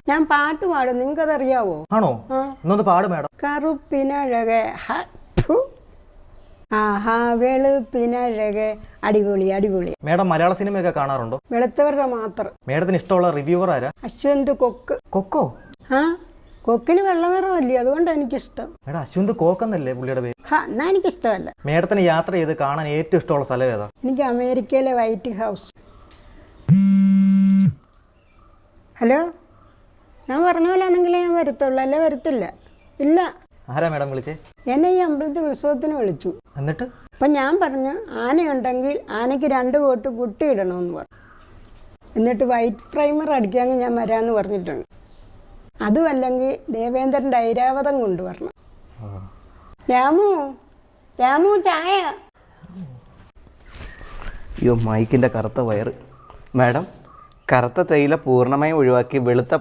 ഞാൻ പാട്ട് പാടും, നിങ്ങൾക്കതറിയാവോ? ആണോ? എന്നൊന്ന് പാട് മാഡം. കറുപ്പിനഴകെ ആഹാ വെളുപ്പിനഴകെ. അടിപൊളി അടിപൊളി. മാഡം മലയാള സിനിമയൊക്കെ കാണാറുണ്ടോ? വെളുത്തവരുടെ മാത്രം. മാഡത്തിന് ഇഷ്ടമുള്ള റിവ്യൂവർ ആരാ? അശ്വന്ത് കൊക്ക്. കൊക്കോ? ആ, കൊക്കിന് വെള്ള നിറമല്ലേ, അതുകൊണ്ട് എനിക്കിഷ്ടം. മാഡം അശ്വന്ത് കോക്കെന്നല്ലേ പുള്ളിയുടെ പേര്? എന്നാ എനിക്കിഷ്ടമല്ല. മാഡത്തിന് യാത്ര ചെയ്ത് കാണാൻ ഏറ്റവും ഇഷ്ടമുള്ള സ്ഥലം ഏതാ? എനിക്ക് അമേരിക്കയിലെ വൈറ്റ് ഹൗസ്. ഹലോ, ഞാൻ പറഞ്ഞ പോലെ ആണെങ്കിലേ ഞാൻ വരത്തുള്ളൂ, അല്ലേ വരത്തില്ല. ഇല്ല. ആരാ മാഡം വിളിച്ചേ? എന്നെ ഈ അമ്പലത്തിൽ ഉത്സവത്തിന് വിളിച്ചു. എന്നിട്ട്? അപ്പം ഞാൻ പറഞ്ഞു, ആനയുണ്ടെങ്കിൽ ആനയ്ക്ക് 2 കോട്ട് പുട്ടി ഇടണമെന്ന് പറഞ്ഞു. എന്നിട്ട് വൈറ്റ് പ്രൈമർ അടിക്കാമെങ്കിൽ ഞാൻ വരാമെന്ന് പറഞ്ഞിട്ടുണ്ട്. അതുമല്ലെങ്കിൽ ദേവേന്ദ്രൻ്റെ ഐരാവതം കൊണ്ടുവരണം. രാമു, രാമു ചായ. അയ്യോ, മൈക്കിൻ്റെ കറുത്ത വയറ്. മാഡം, കറുത്ത തേയില പൂർണ്ണമായും ഒഴിവാക്കി വെളുത്ത